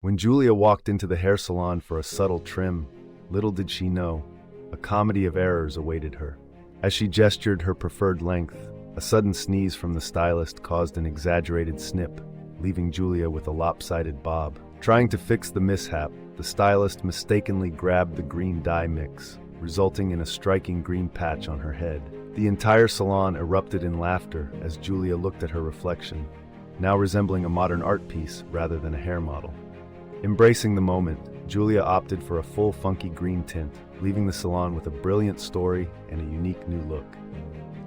When Julia walked into the hair salon for a subtle trim, little did she know, a comedy of errors awaited her. As she gestured her preferred length, a sudden sneeze from the stylist caused an exaggerated snip, leaving Julia with a lopsided bob. Trying to fix the mishap, the stylist mistakenly grabbed the green dye mix, resulting in a striking green patch on her head. The entire salon erupted in laughter as Julia looked at her reflection, now resembling a modern art piece rather than a hair model. Embracing the moment, Julia opted for a full funky green tint, leaving the salon with a brilliant story and a unique new look.